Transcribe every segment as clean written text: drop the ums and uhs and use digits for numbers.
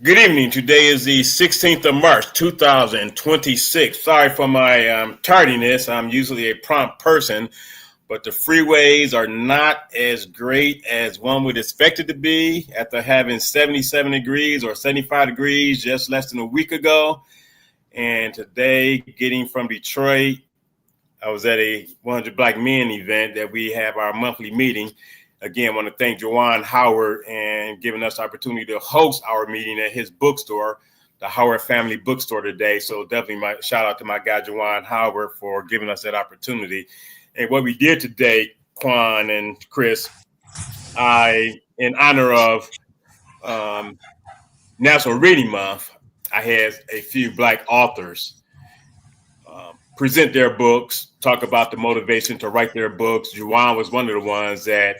Good evening. Today is the 16th of March, 2026. Sorry for my tardiness. I'm usually a prompt person, but the freeways are not as great as one would expect it to be after having 77 degrees or 75 degrees just less than a week ago. And today, getting from Detroit, I was at a 100 Black Men event that we have our monthly meeting. Again, I want to thank Juwan Howard and giving us the opportunity to host our meeting at his bookstore, the Howard Family Bookstore today. So definitely my shout out to my guy, Juwan Howard, for giving us that opportunity. And what we did today, Quan and Chris, in honor of National Reading Month, I had a few Black authors present their books, talk about the motivation to write their books. Juwan was one of the ones that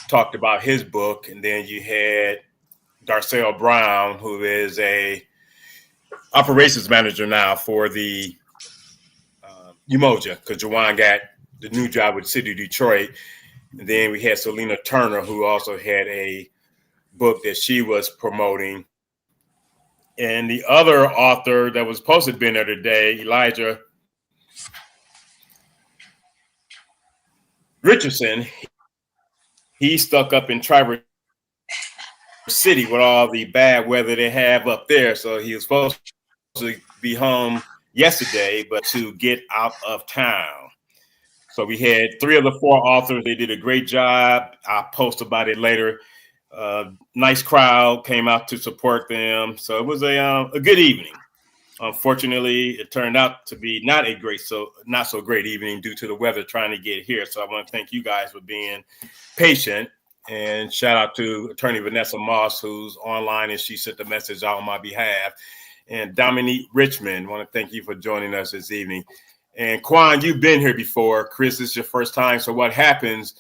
talked about his book, and then you had Darcel Brown, who is a operations manager now for the Umoja, because Juwan got the new job with the city of Detroit. And then we had Selena Turner, who also had a book that she was promoting. And the other author that was supposed to have been there today, Elijah Richardson, he stuck up in Traverse City with all the bad weather they have up there. So he was supposed to be home yesterday, but to get out of town. So we had 3 of the 4 authors. They did a great job. I'll post about it later. Nice crowd came out to support them. So it was a good evening. Unfortunately, it turned out to be not so great evening due to the weather trying to get here. So I want to thank you guys for being patient, and shout out to Attorney Vanessa Moss, who's online, and she sent the message out on my behalf. And Dominique Richmond, I want to thank you for joining us this evening. And Quan, you've been here before. Chris, this is your first time. So what happens,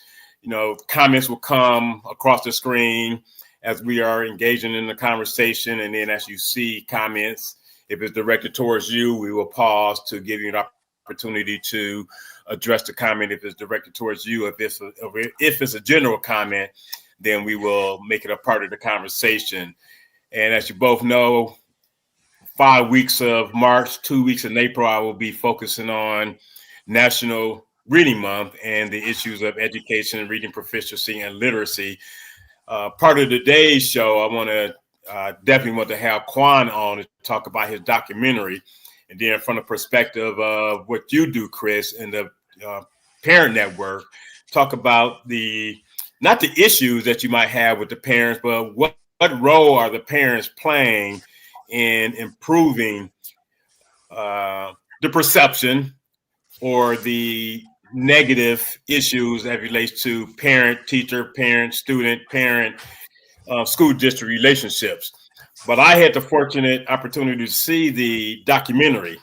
comments will come across the screen as we are engaging in the conversation. And then as you see comments, if it's directed towards you, we will pause to give you an opportunity to address the comment. If it's directed towards you, if it's a general comment, then we will make it a part of the conversation. And as you both know, 5 weeks of March, 2 weeks in April, I will be focusing on National Reading Month and the issues of education, reading proficiency, and literacy. Part of today's show, I want to definitely want to have Quan on to talk about his documentary, and then from the perspective of what you do, Chris, in the parent network, talk about not the issues that you might have with the parents, but what role are the parents playing in improving the perception or the negative issues that relates to parent, teacher, parent, student, parent, school district relationships. But I had the fortunate opportunity to see the documentary.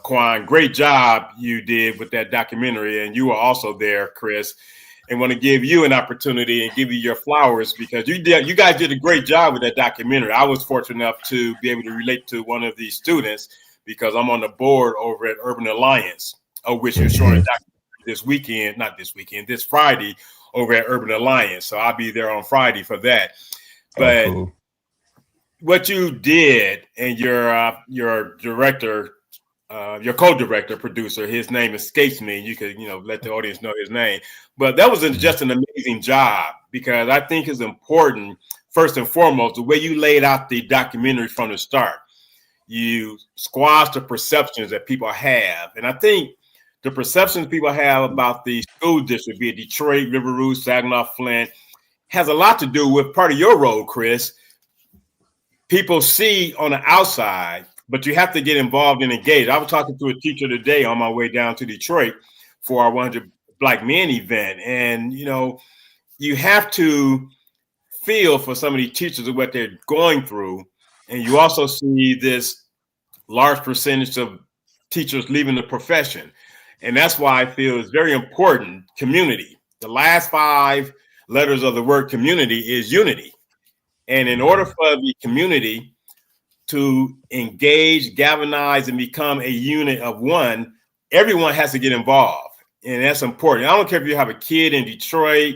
Quan, great job you did with that documentary, and you were also there, Chris. And want to give you an opportunity and give you your flowers, because you guys did a great job with that documentary. I was fortunate enough to be able to relate to one of these students because I'm on the board over at Urban Alliance, of which you're showing a documentary this Friday over at Urban Alliance. So I'll be there on Friday for that. But cool. What you did, and your director, your co-director, producer, his name escapes me. You could, let the audience know his name. But that was just an amazing job, because I think it's important, first and foremost, the way you laid out the documentary from the start. You squashed the perceptions that people have. And I think the perceptions people have about the school district, be it Detroit, River Rouge, Saginaw, Flint, has a lot to do with part of your role, Chris. People see on the outside, but you have to get involved and engaged. I was talking to a teacher today on my way down to Detroit for our 100 Black Men event. And, you have to feel for some of these teachers and what they're going through. And you also see this large percentage of teachers leaving the profession. And that's why I feel it's very important. Community. The last 5 letters of the word community is unity. And in order for the community to engage, galvanize, and become a unit of one, everyone has to get involved. And that's important. I don't care if you have a kid in Detroit,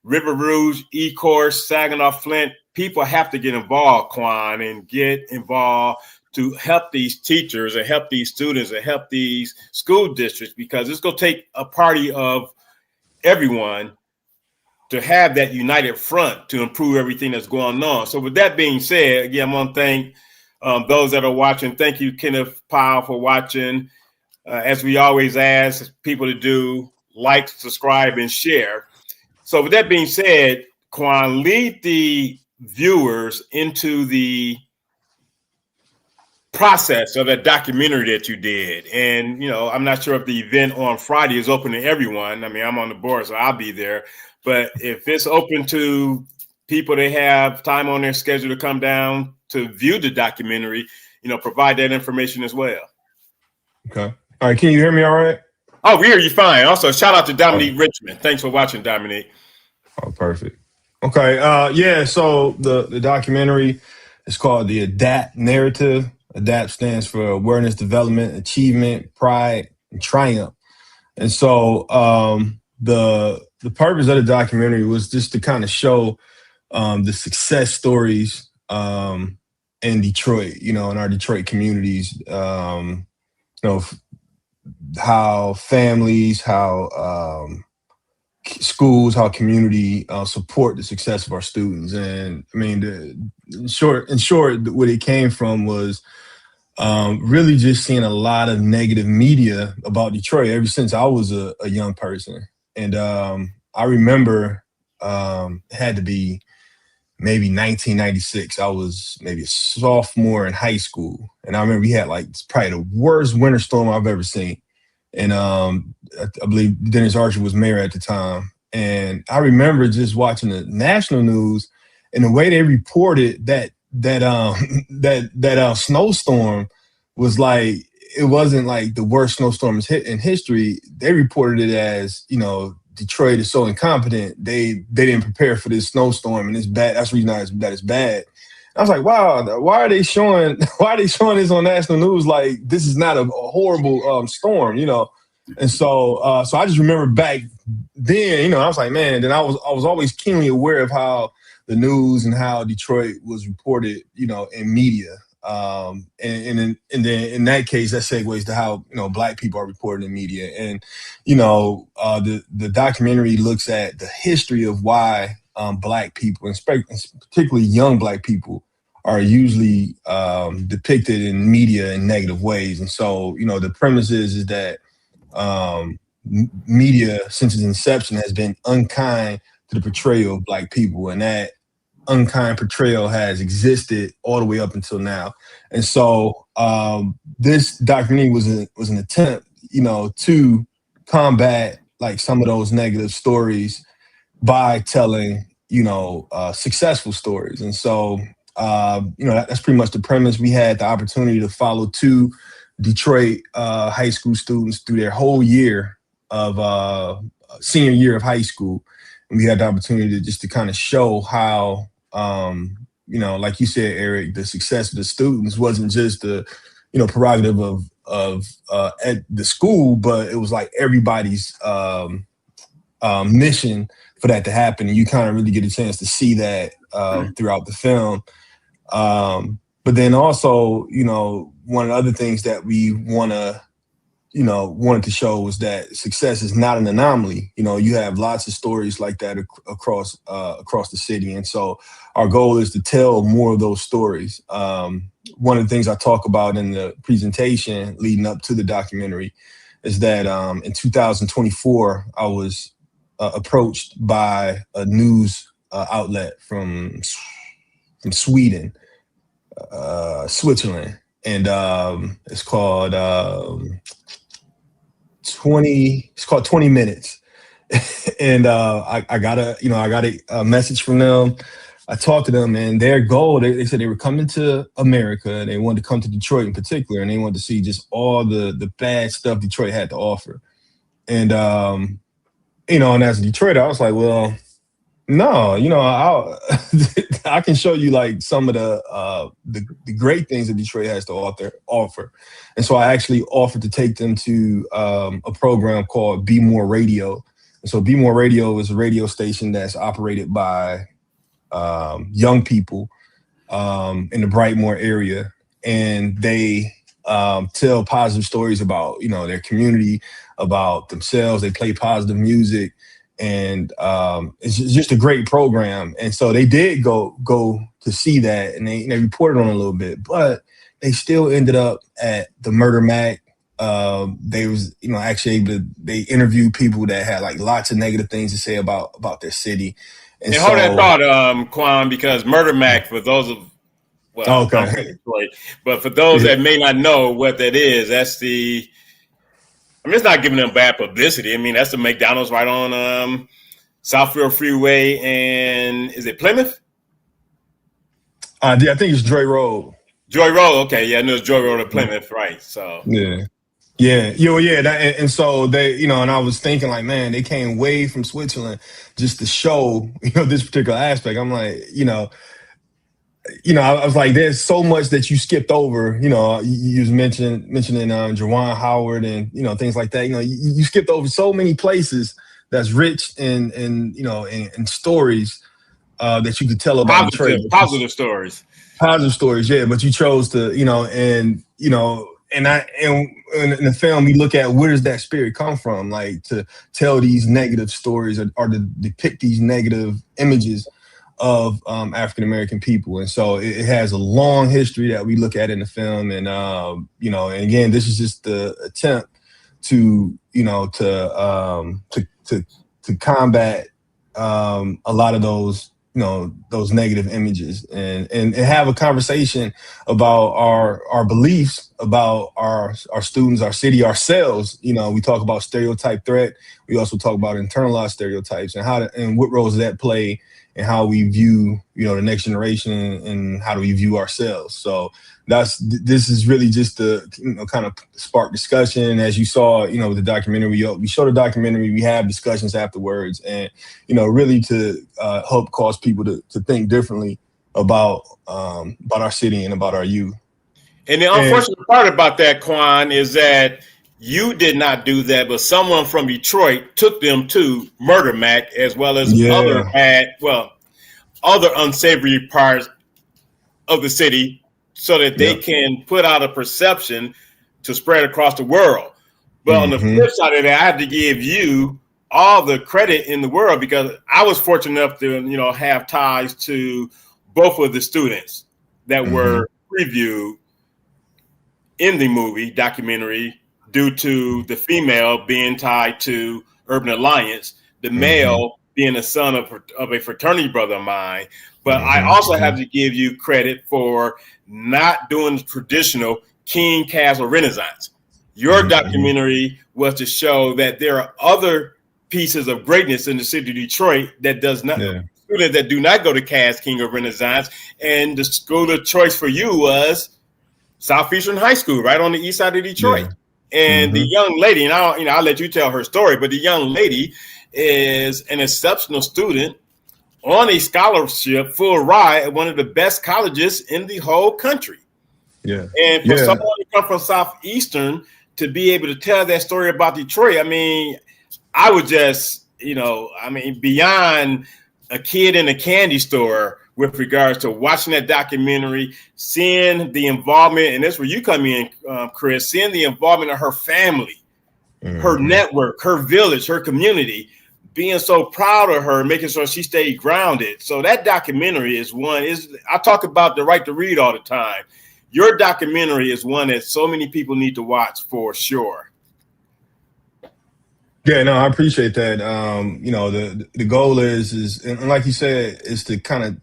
River Rouge, Ecorse, Saginaw, Flint, people have to get involved, Quan, and get involved to help these teachers and help these students and help these school districts, because it's going to take a party of everyone to have that united front to improve everything that's going on. So with that being said, again, I'm going to thank those that are watching. Thank you, Kenneth Powell, for watching. As we always ask people to do, like, subscribe, and share. So with that being said, Quan, lead the viewers into the process of that documentary that you did. And, I'm not sure if the event on Friday is open to everyone. I mean, I'm on the board, so I'll be there. But if it's open to people that have time on their schedule to come down to view the documentary, provide that information as well. Okay. All right. Can you hear me all right? Oh, we hear you fine. Also, shout out to Dominique Richmond. Thanks for watching, Dominique. Oh, perfect. Okay. So the documentary is called The Adapt Narrative. ADAPT stands for Awareness, Development, Achievement, Pride, and Triumph. And so the purpose of the documentary was just to kind of show the success stories in Detroit, in our Detroit communities, how families, how schools, how community support the success of our students. And I mean, in short, what it came from was really just seeing a lot of negative media about Detroit ever since I was a young person. And I remember it had to be maybe 1996. I was maybe a sophomore in high school. And I remember we had probably the worst winter storm I've ever seen. And I believe Dennis Archer was mayor at the time. And I remember just watching the national news and the way they reported that snowstorm was like, it wasn't like the worst snowstorm in history. They reported it as, Detroit is so incompetent. They didn't prepare for this snowstorm and it's bad. That's the reason that it's bad. I was like, wow, why are they showing this on national news? Like, this is not a horrible storm, And so I just remember back then, I was like, man, then I was always keenly aware of how the news and how Detroit was reported, in media. And then in that case, that segues to how, Black people are reported in media. And, the documentary looks at the history of why Black people, and particularly young Black people, are usually depicted in media in negative ways. And so, the premise is that media, since its inception, has been unkind to the portrayal of Black people, and that unkind portrayal has existed all the way up until now. And so this documentary was an attempt, to combat some of those negative stories by telling, successful stories. And so, that's pretty much the premise. We had the opportunity to follow two Detroit high school students through their whole year of senior year of high school. And we had the opportunity to kind of show how, like you said, Eric, the success of the students wasn't just the, prerogative of at the school, but it was like everybody's mission for that to happen. And you kind of really get a chance to see that throughout the film. But then also, one of the other things that we wanted to show was that success is not an anomaly. You have lots of stories like that across the city. And so our goal is to tell more of those stories. One of the things I talk about in the presentation leading up to the documentary is that in 2024, I was approached by a news outlet from Sweden, Switzerland. And it's called 20 Minutes. And I got a message from them. I talked to them, and their goal, they said they were coming to America, and they wanted to come to Detroit in particular, and they wanted to see just all the bad stuff Detroit had to offer. And and as a Detroiter, I was like, well, no, I can show you some of the great things that Detroit has to offer. And so I actually offered to take them to a program called Be More Radio. And so Be More Radio is a radio station that's operated by young people in the Brightmoor area, and they tell positive stories about their community, about themselves. They play positive music, and it's just a great program. And so they did go to see that, and they reported on it a little bit, but they still ended up at the Murder Mac. They was actually able to, they interviewed people that had like lots of negative things to say about their city. And hold that thought, Quan, because Murder Mac, for those of I'm from Detroit, but for those that may not know what that is, that's the. I mean, it's not giving them bad publicity. I mean, that's the McDonald's right on Southfield Freeway, and is it Plymouth? I think it's Joy Road. Joy Road, okay, yeah, I know it's Joy Road at Plymouth, right? So yeah. And so they, and I was thinking like, man, they came way from Switzerland just to show, this particular aspect. I'm like, I was like, there's so much that you skipped over. You was mentioning Jawan Howard and things like that. You skipped over so many places that's rich in stories that you could tell about Detroit. Positive stories. Positive stories, yeah. But you chose to, and in the film, we look at where does that spirit come from, like to tell these negative stories or to depict these negative images of African American people. And so it has a long history that we look at in the film. And and again, this is just the attempt to combat a lot of those those negative images and have a conversation about our beliefs about our students, our city, ourselves. We talk about stereotype threat. We also talk about internalized stereotypes and what roles that play and how we view, the next generation and how do we view ourselves. So this is really just to kind of spark discussion. As you saw, with the documentary, we show the documentary, we have discussions afterwards, and really to help cause people to think differently about our city and about our youth. And the unfortunate part about that, Quan, is that you did not do that, but someone from Detroit took them to Murder Mac, as well as other unsavory parts of the city, so that they can put out a perception to spread across the world. But on the flip side of that, I had to give you all the credit in the world, because I was fortunate enough to have ties to both of the students that were previewed in the movie documentary, due to the female being tied to Urban Alliance, the male being a son of a fraternity brother of mine. But I also have to give you credit for not doing the traditional King Castle Renaissance. Your documentary was to show that there are other pieces of greatness in the city of Detroit that does not students that do not go to Cass King or Renaissance, and the school of choice for you was Southeastern High School, right on the east side of Detroit. And the young lady, and I'll let you tell her story, but the young lady is an exceptional student on a scholarship full ride at one of the best colleges in the whole country. And for someone to come from Southeastern to be able to tell that story about Detroit, I mean, I would just, beyond a kid in a candy store with regards to watching that documentary, seeing the involvement, and that's where you come in, Chris, seeing the involvement of her family, her network, her village, her community, being so proud of her, making sure she stayed grounded. So that documentary I talk about the right to read all the time. Your documentary is one that so many people need to watch for sure. Yeah, no, I appreciate that. The goal is, and like you said, is to kind of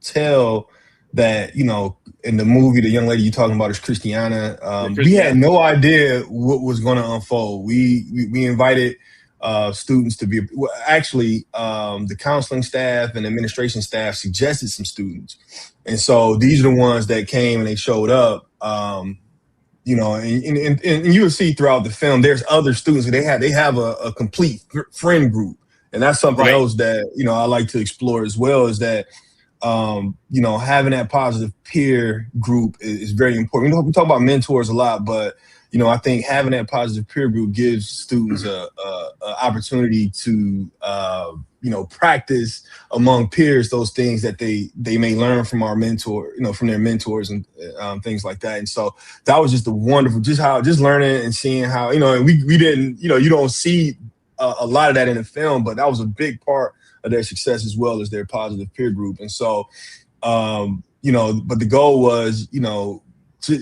tell that, in the movie, the young lady you're talking about is Christiana. We had no idea what was going to unfold. We invited students to be, the counseling staff and administration staff suggested some students. And so these are the ones that came and they showed up. And you will see throughout the film, there's other students. They have a complete friend group. And that's something else that, I like to explore as well, is that, having that positive peer group is very important. We talk about mentors a lot, but, I think having that positive peer group gives students a opportunity to practice among peers those things that they may learn from our mentor, from their mentors and things like that. And so that was just a wonderful, just learning and seeing how, and we didn't, you don't see a lot of that in the film, but that was a big part of their success as well as their positive peer group. And so, but the goal was,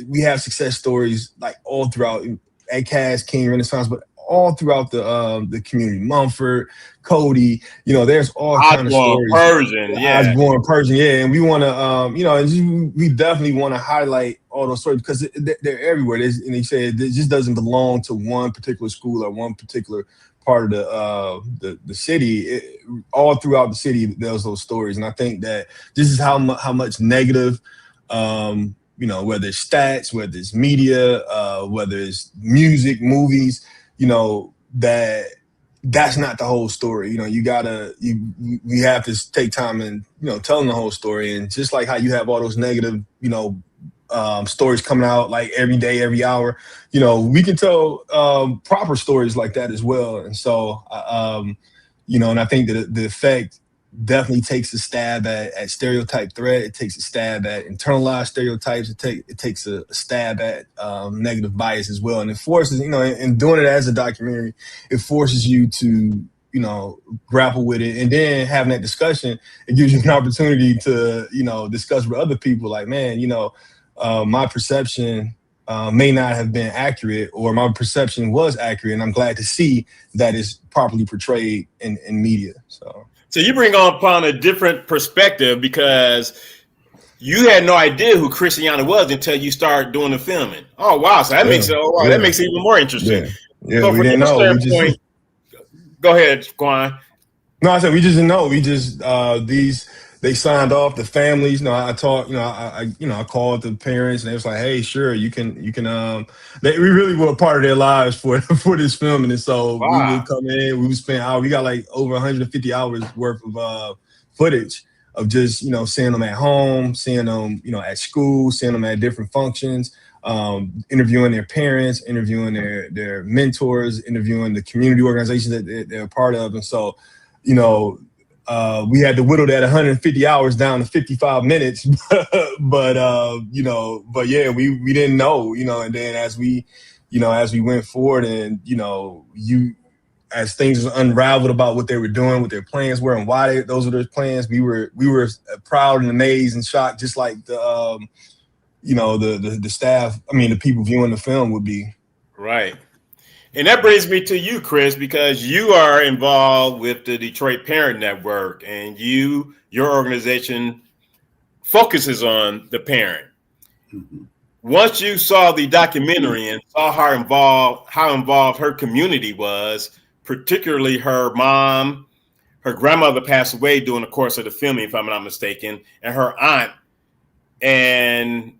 we have success stories like all throughout at Cass, King, Renaissance, but all throughout the community. Mumford, Cody, there's all kind of stories. Persian, yeah. Osborne, Persian, yeah. And we want to, we definitely want to highlight all those stories because they're everywhere. And they say it just doesn't belong to one particular school or one particular part of the city. All throughout the city, there's those stories. And I think that this is how much negative, whether it's stats, whether it's media, whether it's music, movies, that's not the whole story. We have to take time and, telling the whole story. And just like how you have all those negative, stories coming out like every day, every hour, we can tell proper stories like that as well. And so, and I think that the effect definitely takes a stab at stereotype threat. It takes a stab at internalized stereotypes. It takes a stab at negative bias as well. And it forces, and doing it as a documentary, it forces you to, grapple with it. And then having that discussion, it gives you an opportunity to, discuss with other people like, man, my perception may not have been accurate, or my perception was accurate. And I'm glad to see that it's properly portrayed in media. So you bring upon a different perspective because you had no idea who Christiana was until you started doing the filming. Oh wow! So that makes it even more interesting. Yeah, so we didn't know. Go ahead, Quan. No, I said we just didn't know. We just they signed off, the families. I talked. I called the parents, and they was like, "Hey, sure, you can." We really were a part of their lives for this filming, and so we would come in. We would spend hours. We got like over 150 hours worth of footage of just seeing them at home, seeing them at school, seeing them at different functions, interviewing their parents, interviewing their mentors, interviewing the community organizations that they're a part of, and so we had to whittle that 150 hours down to 55 minutes, but yeah, we didn't know, and then as we went forward and, as things unraveled about what they were doing, what their plans were and why those were their plans, we were proud and amazed and shocked, just like the staff, the people viewing the film would be. Right. And that brings me to you, Chris, because you are involved with the Detroit Parent Network, and your organization focuses on the parent. Mm-hmm. Once you saw the documentary and saw how involved her community was, particularly her mom, her grandmother passed away during the course of the filming, if I'm not mistaken, and her aunt, and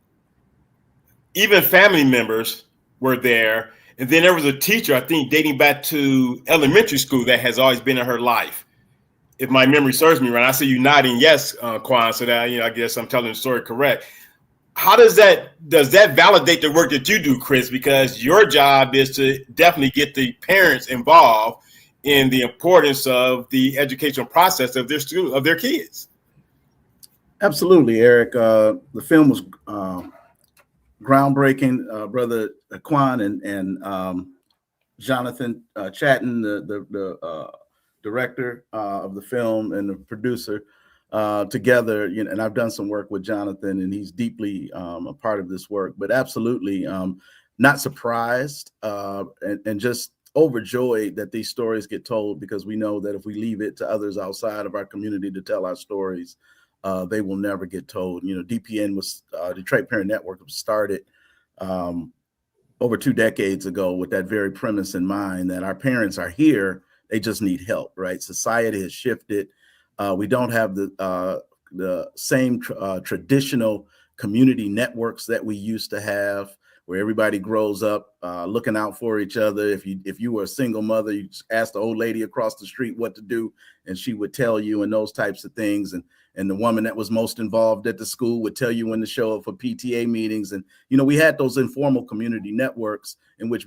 even family members were there. And then there was a teacher, I think, dating back to elementary school that has always been in her life. If my memory serves me right, I see you nodding yes, Quan, so that I guess I'm telling the story correct. How does that validate the work that you do, Chris? Because your job is to definitely get the parents involved in the importance of the educational process of their kids. Absolutely, Eric. The film was groundbreaking. Brother Quan and Jonathan Chatton, the director of the film, and the producer, together, and I've done some work with Jonathan, and he's deeply a part of this work. But absolutely, not surprised and just overjoyed that these stories get told, because we know that if we leave it to others outside of our community to tell our stories, they will never get told. DPN was Detroit Parent Network was started over 2 decades ago with that very premise in mind, that our parents are here, they just need help, right? Society has shifted. We don't have the same traditional community networks that we used to have. where everybody grows up looking out for each other. If you were a single mother, you just ask the old lady across the street what to do, and she would tell you, and those types of things. And the woman that was most involved at the school would tell you when to show up for PTA meetings. And, you know, we had those informal community networks in which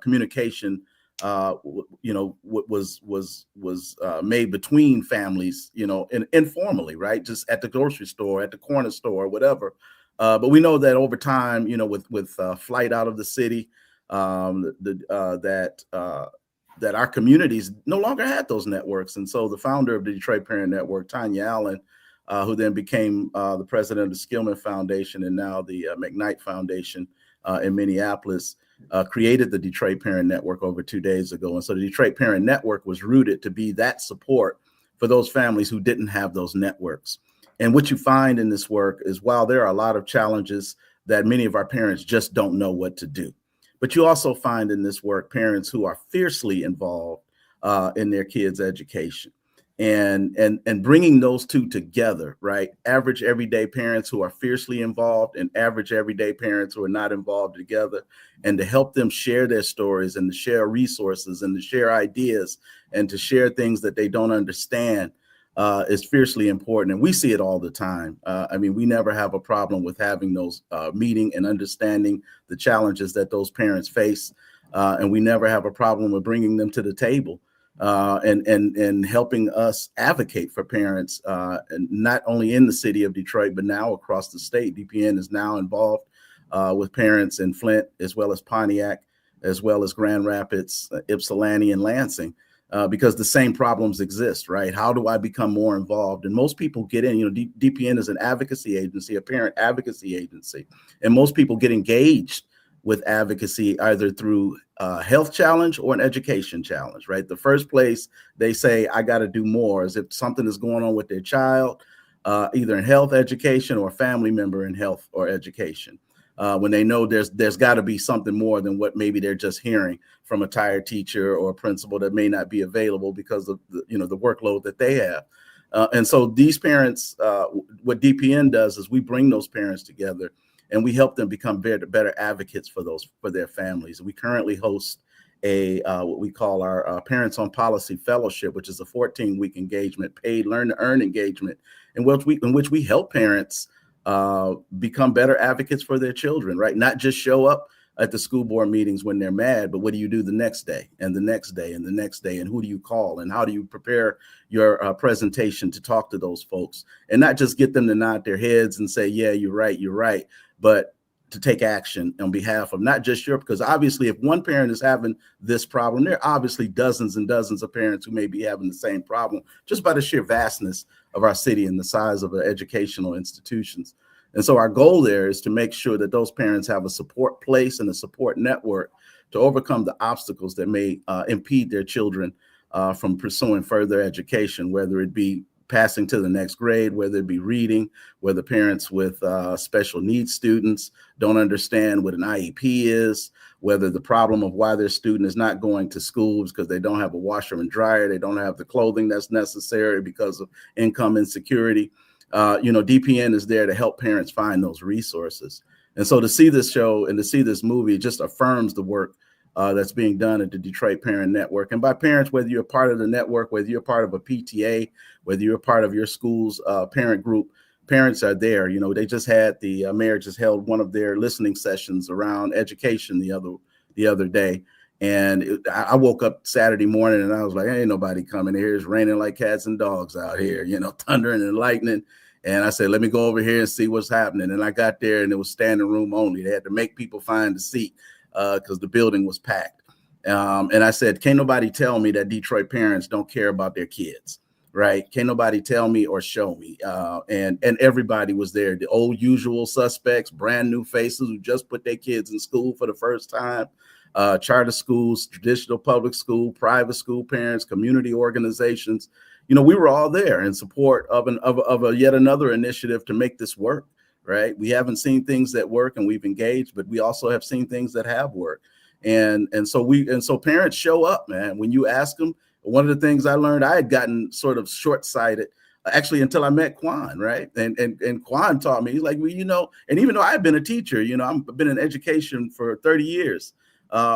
communication, you know, was made between families, you know, informally, right? Just at the grocery store, at the corner store, whatever. But we know that over time, you know, with flight out of the city, that our communities no longer had those networks. And so the founder of the Detroit Parent Network, Tanya Allen, who then became the president of the Skillman Foundation and now the McKnight Foundation in Minneapolis, created the Detroit Parent Network over 2 days ago. And so the Detroit Parent Network was rooted to be that support for those families who didn't have those networks. And what you find in this work is, while there are a lot of challenges that many of our parents just don't know what to do, but you also find in this work parents who are fiercely involved in their kids' education, and bringing those two together, right? Average everyday parents who are fiercely involved and average everyday parents who are not involved together, and to help them share their stories and to share resources and to share ideas and to share things that they don't understand is fiercely important. And we see it all the time. I mean, we never have a problem with having those meeting and understanding the challenges that those parents face. And we never have a problem with bringing them to the table and helping us advocate for parents, and not only in the city of Detroit, but now across the state. DPN is now involved with parents in Flint, as well as Pontiac, as well as Grand Rapids, Ypsilanti, and Lansing. Because the same problems exist, right? How do I become more involved? And most people get in, you know, DPN is an advocacy agency, a parent advocacy agency. And most people get engaged with advocacy either through a health challenge or an education challenge, right? The first place they say, I got to do more, is if something is going on with their child, either in health, education, or a family member in health or education. When they know there's got to be something more than what maybe they're just hearing from a tired teacher or a principal that may not be available because of the, you know, the workload that they have. And so these parents, what DPN does is we bring those parents together and we help them become better advocates for their families. We currently host what we call our Parents on Policy Fellowship, which is a 14-week engagement, paid learn to earn engagement, in which we help parents become better advocates for their children, right? Not just show up at the school board meetings when they're mad, but what do you do the next day and the next day and the next day? And who do you call? And how do you prepare your presentation to talk to those folks? And not just get them to nod their heads and say, yeah, you're right, but to take action on behalf of not just because obviously if one parent is having this problem, there are obviously dozens and dozens of parents who may be having the same problem, just by the sheer vastness of our city and the size of our educational institutions. And so our goal there is to make sure that those parents have a support place and a support network to overcome the obstacles that may impede their children from pursuing further education, whether it be passing to the next grade, whether it be reading, whether parents with special needs students don't understand what an IEP is, whether the problem of why their student is not going to school is because they don't have a washer and dryer, they don't have the clothing that's necessary because of income insecurity. You know, DPN is there to help parents find those resources. And so to see this show and to see this movie just affirms the work that's being done at the Detroit Parent Network. And by parents, whether you're part of the network, whether you're part of a PTA, whether you're part of your school's parent group, parents are there. You know, they just had the mayor just held one of their listening sessions around education the other day. And I woke up Saturday morning and I was like, ain't nobody coming here. It's raining like cats and dogs out here, you know, thundering and lightning. And I said, let me go over here and see what's happening. And I got there and it was standing room only. They had to make people find a seat because the building was packed. And I said, can't nobody tell me that Detroit parents don't care about their kids, right? Can't nobody tell me or show me. And everybody was there. The old usual suspects, brand new faces who just put their kids in school for the first time. Charter schools, traditional public school, private school parents, community organizations. You know, we were all there in support of a yet another initiative to make this work, right? We haven't seen things that work and we've engaged, but we also have seen things that have worked. And so parents show up, man. When you ask them, one of the things I learned, I had gotten sort of short-sighted actually until I met Quan, right? And Quan taught me, he's like, well, you know, and even though I've been a teacher, you know, I've been in education for 30 years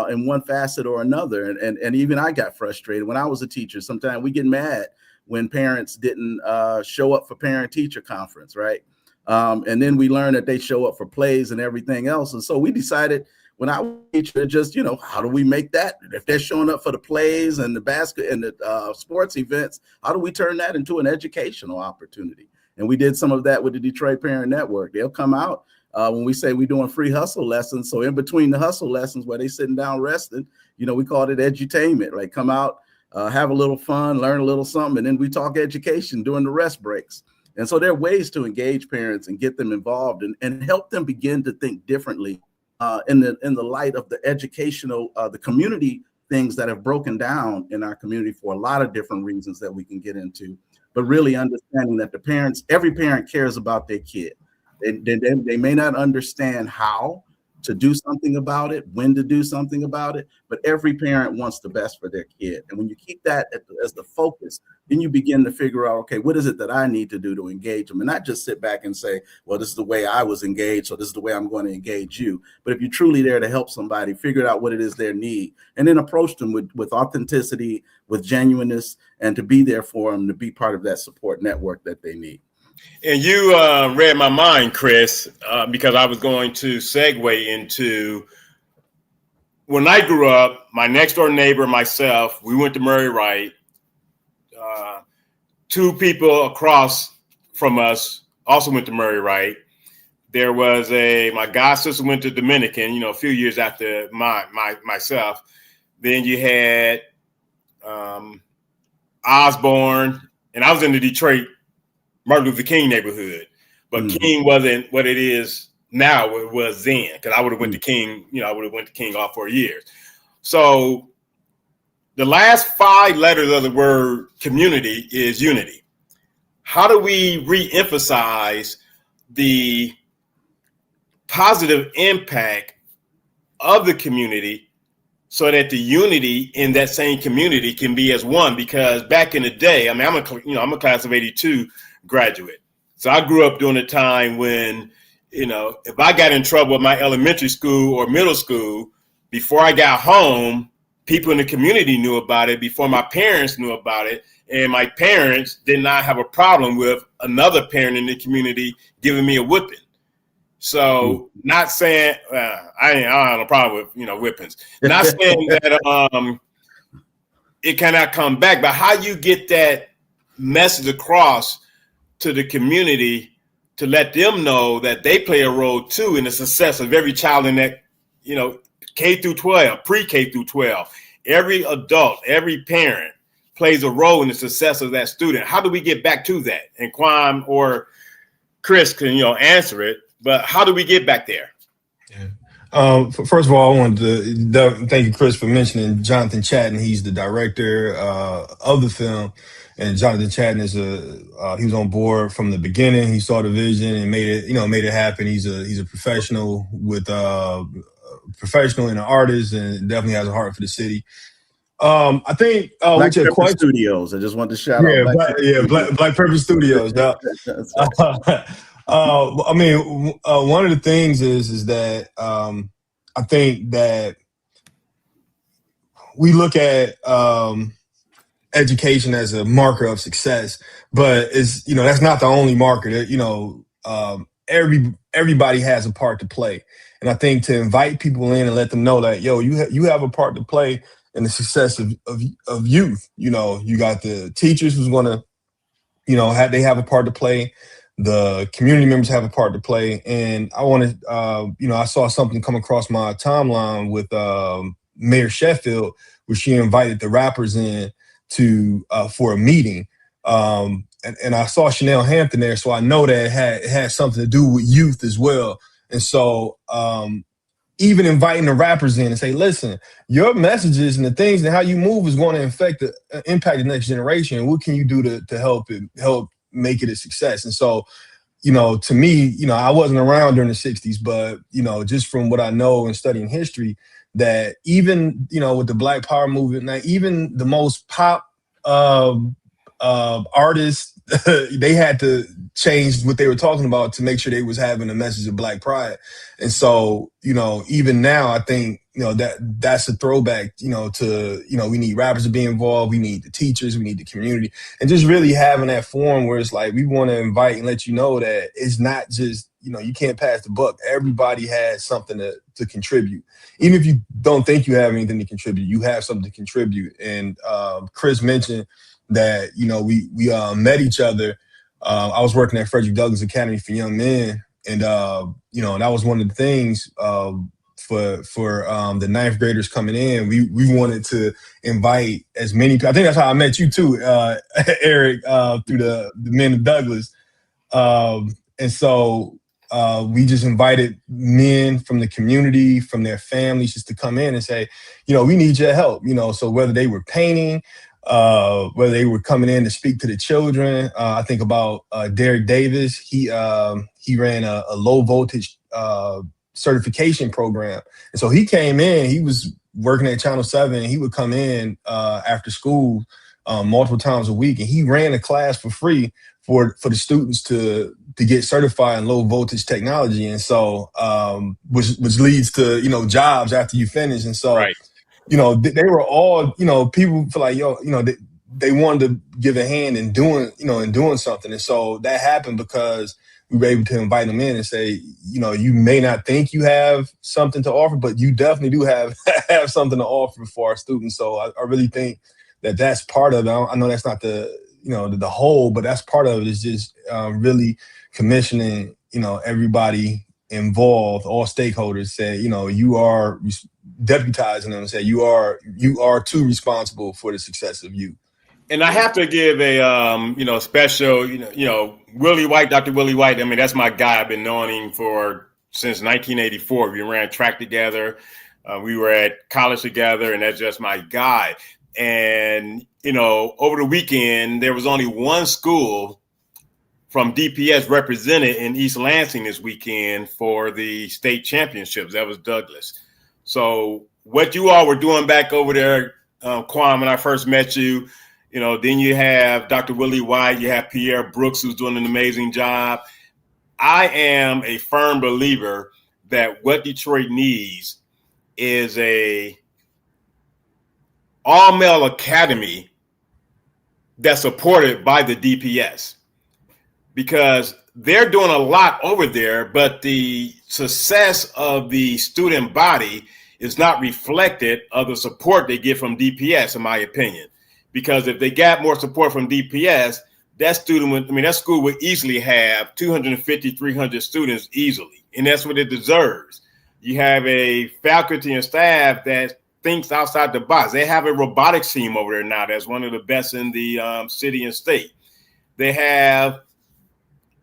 in one facet or another. And even I got frustrated when I was a teacher. Sometimes we get mad when parents didn't show up for parent-teacher conference, right? And then we learn that they show up for plays and everything else. And so we decided when I was a teacher, just, you know, how do we make that? If they're showing up for the plays and the basket and the sports events, how do we turn that into an educational opportunity? And we did some of that with the Detroit Parent Network. They'll come out when we say we're doing free hustle lessons. So in between the hustle lessons where they sitting down resting, you know, we called it edutainment, like come out, have a little fun, learn a little something, and then we talk education during the rest breaks. And so there are ways to engage parents and get them involved and help them begin to think differently in the light of the educational, the community things that have broken down in our community for a lot of different reasons that we can get into, but really understanding that the parents, every parent cares about their kid. They may not understand how to do something about it, when to do something about it, but every parent wants the best for their kid. And when you keep that as the focus, then you begin to figure out, okay, what is it that I need to do to engage them? And not just sit back and say, well, this is the way I was engaged, so this is the way I'm going to engage you. But if you're truly there to help somebody, figure out what it is their need, and then approach them with authenticity, with genuineness, and to be there for them, to be part of that support network that they need. And you read my mind, Chris, because I was going to segue into when I grew up, my next door neighbor, myself, we went to Murray Wright. Two people across from us also went to Murray Wright. There was my god sister went to Dominican, you know, a few years after myself. Then you had Osborne, and I was in the Detroit Martin Luther King neighborhood, but King wasn't what it is now. It was then, because I would have went to King, you know, I would have went to King all 4 years. So the last 5 letters of the word community is unity. How do we re-emphasize the positive impact of the community so that the unity in that same community can be as one? Because back in the day, I mean, I'm a class of '82 graduate. So I grew up during a time when, you know, if I got in trouble at my elementary school or middle school, before I got home, people in the community knew about it before my parents knew about it. And my parents did not have a problem with another parent in the community giving me a whipping. So not saying, I don't have a problem with, you know, whippings. Not saying that it cannot come back, but how you get that message across to the community to let them know that they play a role too in the success of every child in that, you know, K through 12, pre-K through 12. Every adult, every parent plays a role in the success of that student. How do we get back to that? And Quan or Chris can, you know, answer it, but how do we get back there? Yeah. First of all, I wanted to thank you, Chris, for mentioning Jonathan Chatton. He's the director of the film. And Jonathan Chatton is he was on board from the beginning. He saw the vision and made it happen. He's a professional professional and an artist, and definitely has a heart for the city. I think Black Pepper Studios. I just want to shout out. Black Pepper Studios. I mean, one of the things is that I think that we look at education as a marker of success, but it's, you know, that's not the only marker. That, you know, everybody has a part to play, and I think to invite people in and let them know that, yo, you have a part to play in the success of youth. You know, you got the teachers who's going to, you know, they have a part to play. The community members have a part to play. And I want to, you know, I saw something come across my timeline with Mayor Sheffield, where she invited the rappers in for a meeting. And I saw Chanel Hampton there, so I know that it had something to do with youth as well. And so even inviting the rappers in and say, listen, your messages and the things and how you move is going to impact the next generation. What can you do to help make it a success? And so, you know, to me, you know, I wasn't around during the 60s, but, you know, just from what I know and studying history, that even, you know, with the Black Power movement, now even the most pop artists they had to change what they were talking about to make sure they was having a message of Black pride. And so, even now, I think, that's a throwback, to, we need rappers to be involved. We need the teachers, we need the community, and just really having that forum where it's like, we want to invite and let you know that it's not just, you can't pass the buck. Everybody has something to contribute. Even if you don't think you have anything to contribute, you have something to contribute. And Chris mentioned that, we met each other. I was working at Frederick Douglass Academy for Young Men. And, that was one of the things for the ninth graders coming in. We wanted to invite as many people. I think that's how I met you too, Eric, through the Men of Douglass. And so we just invited men from the community, from their families, just to come in and say, we need your help. So whether they were painting, whether they were coming in to speak to the children. I think about Derek Davis. He ran a low voltage certification program. And so he came in, he was working at Channel 7. He would come in after school multiple times a week, and he ran a class for free for the students to get certified in low voltage technology. And so which leads to, jobs after you finish. And so, right. They were all, people feel like, they wanted to give a hand in doing something. And so that happened because we were able to invite them in and say, you may not think you have something to offer, but you definitely do have something to offer for our students. So I really think that that's part of it. I know that's not the whole, but that's part of it, is just really commissioning, everybody involved, all stakeholders, say, you are deputizing them and say, you are too responsible for the success of you. And I have to give a special, Willie White, Dr. Willie White. I mean, that's my guy. I've been knowing him since 1984. We ran track together. We were at college together, and that's just my guy. And, over the weekend, there was only one school from DPS represented in East Lansing this weekend for the state championships. That was Douglass. So what you all were doing back over there, Quan, when I first met you, then you have Dr. Willie White, you have Pierre Brooks, who's doing an amazing job. I am a firm believer that what Detroit needs is a all-male academy that's supported by the DPS, because they're doing a lot over there, but the success of the student body is not reflected of the support they get from DPS, in my opinion. Because if they got more support from DPS, that school would easily have 250, 300 students easily. And that's what it deserves. You have a faculty and staff that thinks outside the box. They have a robotics team over there now that's one of the best in the city and state. They have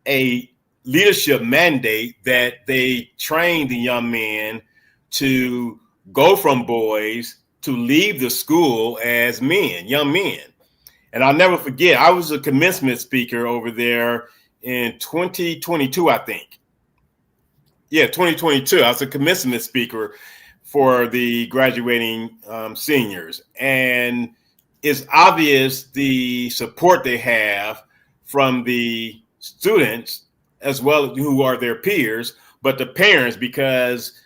a leadership mandate that they train the young men to go from boys to leave the school as men, young men. And I'll never forget, I was a commencement speaker over there in 2022, I think. Yeah, 2022. I was a commencement speaker for the graduating seniors. And it's obvious the support they have from the students, as well as who are their peers, but the parents, because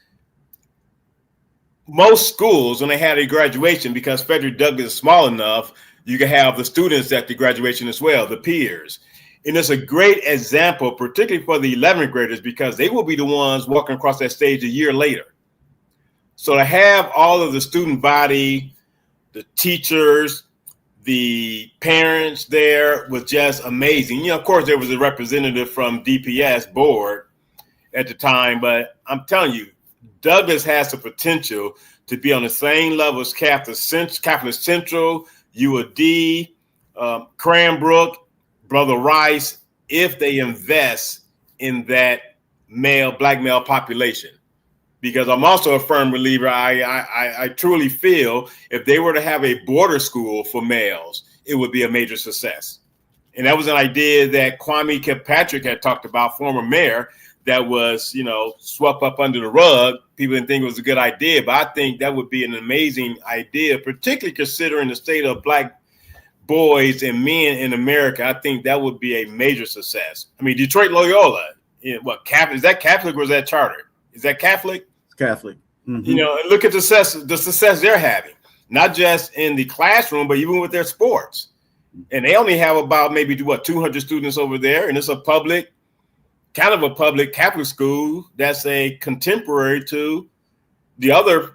most schools, when they had a graduation, because Frederick Douglass is small enough, you can have the students at the graduation as well, the peers. And it's a great example, particularly for the 11th graders, because they will be the ones walking across that stage a year later. So to have all of the student body, the teachers, the parents there was just amazing. Of course, there was a representative from DPS board at the time, but I'm telling you, Douglass has the potential to be on the same level as Catholic Central, UAD, Cranbrook, Brother Rice, if they invest in that black male population. Because I'm also a firm believer, I truly feel if they were to have a border school for males, it would be a major success. And that was an idea that Kwame Kilpatrick had talked about, former mayor, that was, swept up under the rug. People didn't think it was a good idea, but I think that would be an amazing idea, particularly considering the state of black boys and men in America, I think that would be a major success. I mean, Detroit Loyola, what Catholic is that? Catholic or is that charter? Is that Catholic? It's Catholic. You know, and look at the success they're having, not just in the classroom, but even with their sports. And they only have about maybe 200 students over there, and it's a public Catholic school that's a contemporary to the other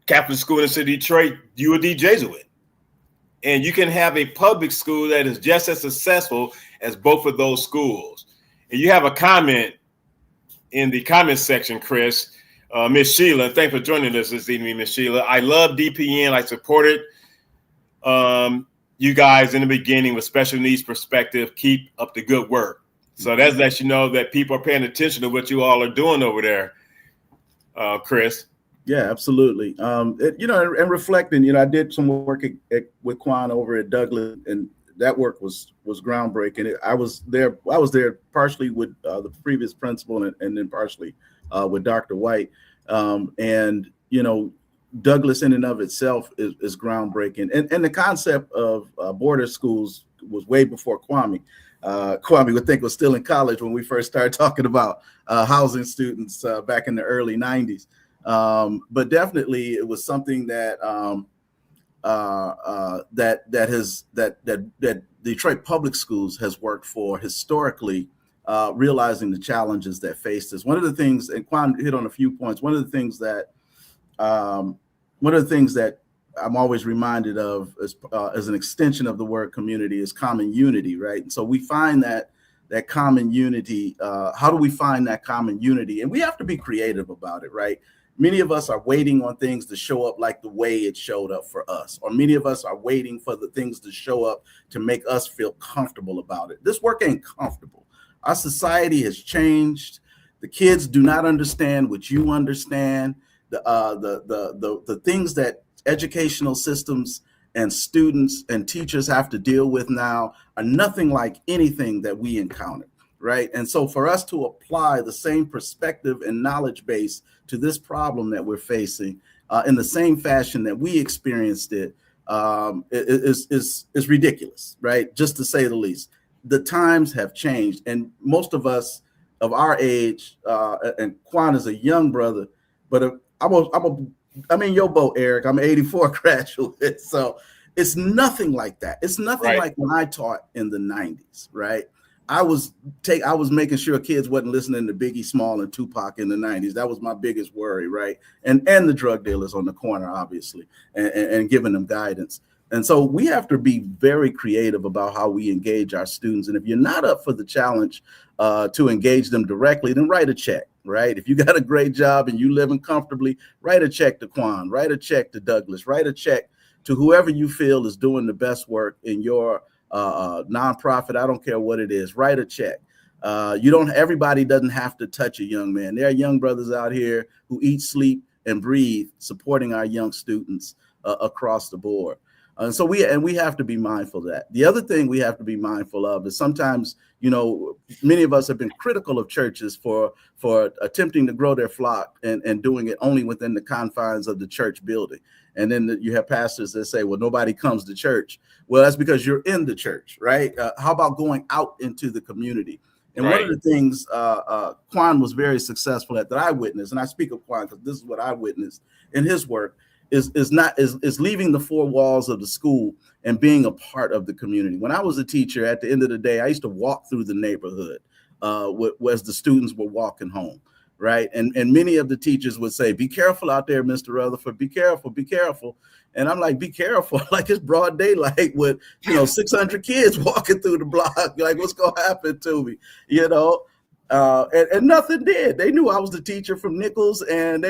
Catholic school in the city of Detroit, UD Jesuit. And you can have a public school that is just as successful as both of those schools. And you have a comment in the comment section, Chris. Miss Sheila, thanks for joining us this evening, Miss Sheila. I love DPN. I supported you guys in the beginning with special needs perspective. Keep up the good work. So that lets you know that people are paying attention to what you all are doing over there, Chris. Yeah, absolutely. You know, and reflecting, you know, I did some work with Quan over at Douglas, and that work was groundbreaking. I was there partially with the previous principal, and then partially with Dr. White. And you know, Douglas in and of itself is groundbreaking, and the concept of border schools was way before Kwame. Kwame would think was still in college when we first started talking about housing students back in the early 90s. But definitely it was something that that Detroit Public Schools has worked for historically, realizing the challenges that faced us. One of the things, and Quan hit on a few points, one of the things that I'm always reminded of as an extension of the word community is common unity, right? And so we find that common unity. How do we find that common unity? And we have to be creative about it, right? Many of us are waiting on things to show up like the way it showed up for us, or many of us are waiting for the things to show up to make us feel comfortable about it. This work ain't comfortable. Our society has changed. The kids do not understand what you understand. The things that educational systems and students and teachers have to deal with now are nothing like anything that we encountered, right? And so for us to apply the same perspective and knowledge base to this problem that we're facing in the same fashion that we experienced it is ridiculous, right? Just to say the least. The times have changed, and most of us of our age, and Quan is a young brother, but I'm in your boat, Eric. I'm an 84 graduate. So it's nothing like that. It's nothing like when I taught in the 90s, right? I was making sure kids wasn't listening to Biggie Small and Tupac in the 90s. That was my biggest worry, right? And the drug dealers on the corner, obviously, and giving them guidance. And so we have to be very creative about how we engage our students. And if you're not up for the challenge to engage them directly, then write a check, right? If you got a great job and you living comfortably, write a check to Quan, write a check to Douglas, write a check to whoever you feel is doing the best work in your nonprofit. I don't care what it is, write a check. Everybody doesn't have to touch a young man. There are young brothers out here who eat, sleep, and breathe supporting our young students across the board. And so we have to be mindful of that. The other thing we have to be mindful of is sometimes, you know, many of us have been critical of churches for attempting to grow their flock and doing it only within the confines of the church building. And then you have pastors that say, well, nobody comes to church. Well, that's because you're in the church, right? How about going out into the community? And one of the things Quan was very successful at that I witnessed, and I speak of Quan because this is what I witnessed in his work, is leaving the four walls of the school and being a part of the community. When I was a teacher, at the end of the day, I used to walk through the neighborhood as the students were walking home, right? And many of the teachers would say, be careful out there, Mr. Rutherford, be careful, be careful. And I'm like, be careful, like it's broad daylight with, 600 kids walking through the block. Like, what's going to happen to me, And nothing did. They knew I was the teacher from Nichols, and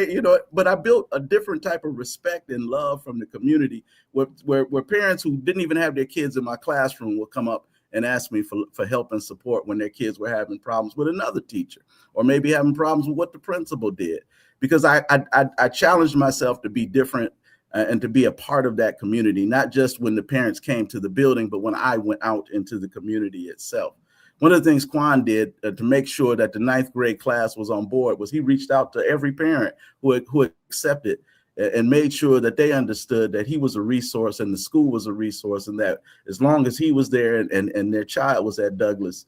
but I built a different type of respect and love from the community where parents who didn't even have their kids in my classroom would come up and ask me for help and support when their kids were having problems with another teacher, or maybe having problems with what the principal did, because I challenged myself to be different and to be a part of that community, not just when the parents came to the building, but when I went out into the community itself. One of the things Quan did to make sure that the 9th grade class was on board was he reached out to every parent who accepted and made sure that they understood that he was a resource and the school was a resource, and that as long as he was there and their child was at Douglas,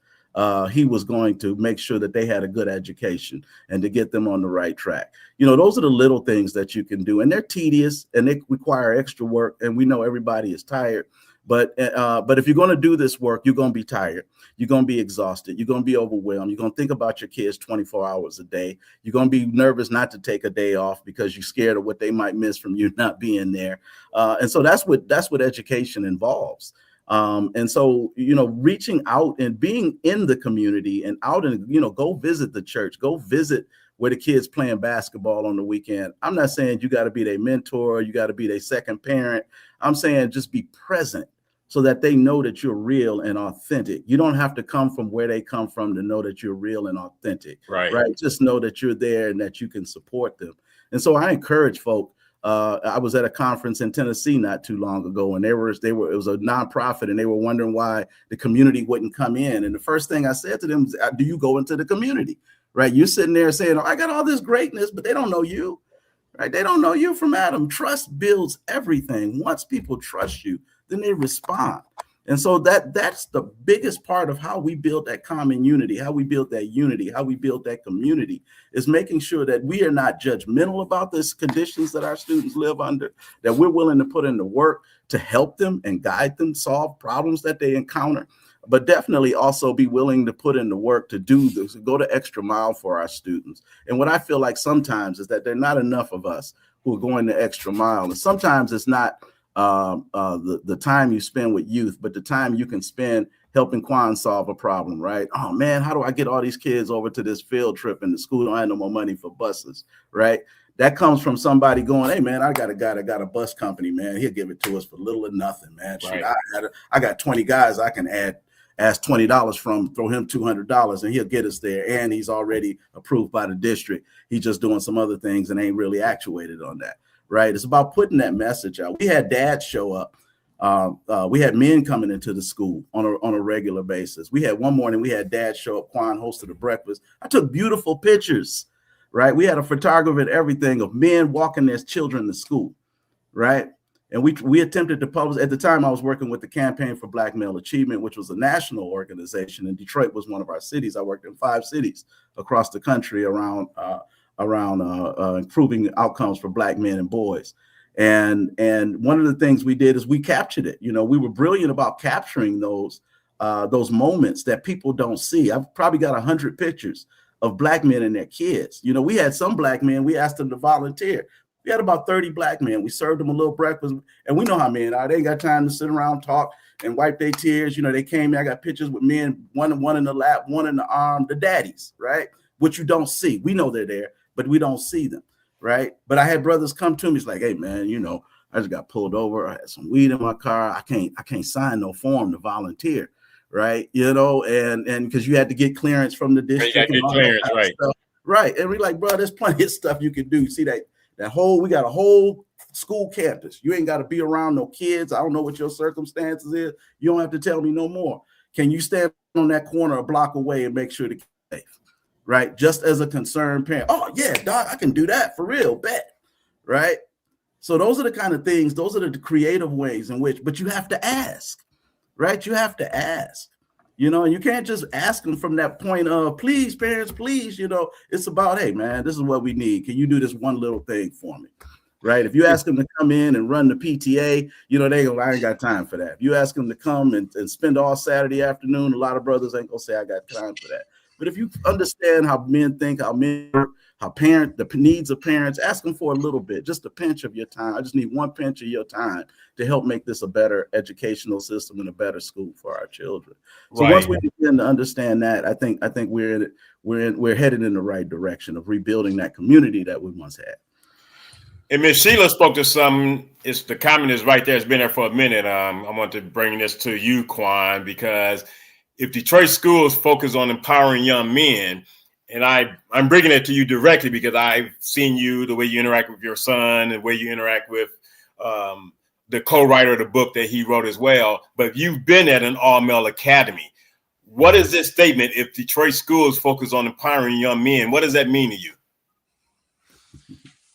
he was going to make sure that they had a good education and to get them on the right track. You know, those are the little things that you can do, and they're tedious and they require extra work. And we know everybody is tired, but if you're going to do this work, you're going to be tired. You're going to be exhausted. You're going to be overwhelmed. You're going to think about your kids 24 hours a day. You're going to be nervous not to take a day off because you're scared of what they might miss from you not being there. And so that's what education involves. And so, you know, reaching out and being in the community and out and, you know, go visit the church, go visit where the kids playing basketball on the weekend. I'm not saying you got to be their mentor, you got to be their second parent. I'm saying just be present so that they know that you're real and authentic. You don't have to come from where they come from to know that you're real and authentic. Right. Just know that you're there and that you can support them. And so I encourage folk. I was at a conference in Tennessee not too long ago, and it was a nonprofit, and they were wondering why the community wouldn't come in. And the first thing I said to them is, do you go into the community? Right? You're sitting there saying, oh, I got all this greatness, but they don't know you. Right? They don't know you from Adam. Trust builds everything. Once people trust you, then they respond. And so that's the biggest part of how we build that common unity, how we build that unity, how we build that community, is making sure that we are not judgmental about the conditions that our students live under, that we're willing to put in the work to help them and guide them, solve problems that they encounter, but definitely also be willing to put in the work to do this, go the extra mile for our students. And what I feel like sometimes is that there are not enough of us who are going the extra mile. And sometimes it's not the time you spend with youth, but the time you can spend helping Quan solve a problem, right? Oh man, how do I get all these kids over to this field trip and the school don't have no more money for buses, right? That comes from somebody going, hey man, I got a guy that got a bus company, man. He'll give it to us for little or nothing, man. Right. Shoot, I got 20 guys I can ask $20 from, throw him $200 and he'll get us there. And he's already approved by the district. He's just doing some other things and ain't really actuated on that. Right. It's about putting that message out. We had dads show up. We had men coming into the school on a regular basis. We had one morning, we had dads show up. Quan hosted a breakfast. I took beautiful pictures. Right. We had a photographer and everything of men walking their children to school. Right. And we attempted to publish. At the time, I was working with the Campaign for Black Male Achievement, which was a national organization. And Detroit was one of our cities. I worked in 5 cities across the country around improving outcomes for Black men and boys. And one of the things we did is we captured it. You know, we were brilliant about capturing those moments that people don't see. I've probably got 100 pictures of Black men and their kids. You know, we had some Black men, we asked them to volunteer. We had about 30 Black men. We served them a little breakfast, and we know how men are. They ain't got time to sit around, talk, and wipe their tears. You know, they came in. I got pictures with men, one in the lap, one in the arm, the daddies, right? Which you don't see. We know they're there, but we don't see them, right? But I had brothers come to me. It's like, hey, man, you know, I just got pulled over. I had some weed in my car. I can't sign no form to volunteer, right? You know, and because you had to get clearance from the district. And clearance, right? Right. And we're like, bro, there's plenty of stuff you can do. You see we got a whole school campus. You ain't got to be around no kids. I don't know what your circumstances is. You don't have to tell me no more. Can you stand on that corner a block away and make sure the kids are safe? Right? Just as a concerned parent. Oh, yeah, Doc, I can do that for real. Bet. Right? So those are the kind of things, those are the creative ways in which, but you have to ask. Right? You have to ask. You know, and you can't just ask them from that point of, please, parents, please. You know, it's about, hey, man, this is what we need. Can you do this one little thing for me? Right? If you ask them to come in and run the PTA, you know, I ain't got time for that. If you ask them to come and spend all Saturday afternoon, a lot of brothers ain't gonna say I got time for that. But if you understand how men think, how men work, the needs of parents, ask them for a little bit, just a pinch of your time. I just need one pinch of your time to help make this a better educational system and a better school for our children. So once we begin to understand that, I think we're headed in the right direction of rebuilding that community that we once had. And Ms. Sheila spoke to some. It's the comment is right there. It's been there for a minute. I want to bring this to you, Quan, because if Detroit schools focus on empowering young men, and I'm bringing it to you directly because I've seen you, the way you interact with your son, and the way you interact with the co-writer of the book that he wrote as well. But you've been at an all-male academy. What is this statement? If Detroit schools focus on empowering young men, what does that mean to you?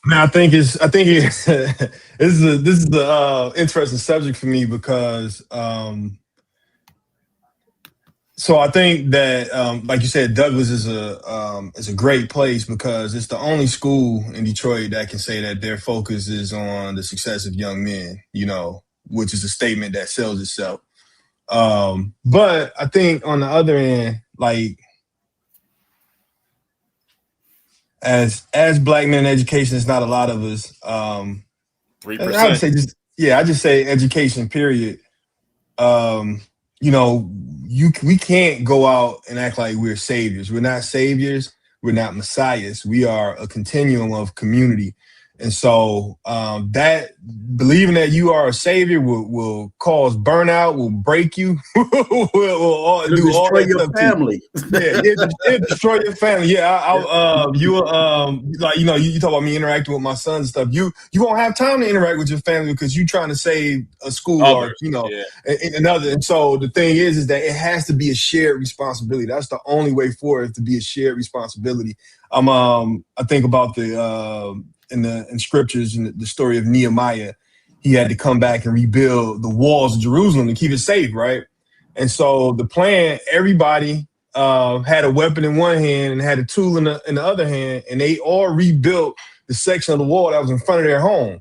Man, I think this is the interesting subject for me because so I think that like you said, Douglas is a great place because it's the only school in Detroit that can say that their focus is on the success of young men, you know, which is a statement that sells itself. But I think on the other end, like as black men in education, it's not a lot of us. I would 3%. say just yeah, I just say education. Period. Um, you know, we can't go out and act like we're saviors. We're not saviors. We're not messiahs. We are a continuum of community. And so that believing that you are a savior will cause burnout, will break you, will It'll do all destroy that your stuff to you. family. Yeah, it destroy your family. Yeah, you like you know you talk about me interacting with my sons and stuff. You won't have time to interact with your family because you trying to save a school or Others. you know Yeah. another. And so the thing is that it has to be a shared responsibility. That's the only way for it to be a shared responsibility. I think about the in scriptures in the story of Nehemiah. He had to come back and rebuild the walls of Jerusalem to keep it safe, right? And so the plan, everybody had a weapon in one hand and had a tool in the other hand, and they all rebuilt the section of the wall that was in front of their home.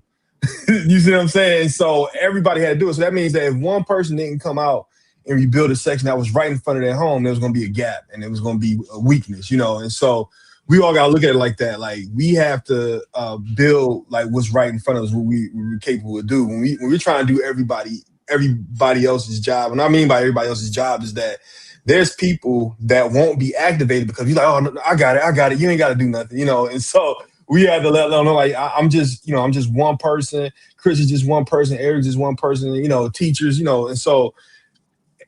You see what I'm saying? And so everybody had to do it. So that means that if one person didn't come out and rebuild a section that was right in front of their home, there was going to be a gap and it was going to be a weakness, you know? And so we all got to look at it like that. Like we have to build like what's right in front of us, what we're capable of do. When we're trying to do everybody else's job, and I mean by everybody else's job is that there's people that won't be activated because you're like, oh, no, I got it. You ain't got to do nothing, you know? And so we had to let them know, like, I'm just one person. Chris is just one person. Eric's just one person. You know, teachers, you know, and so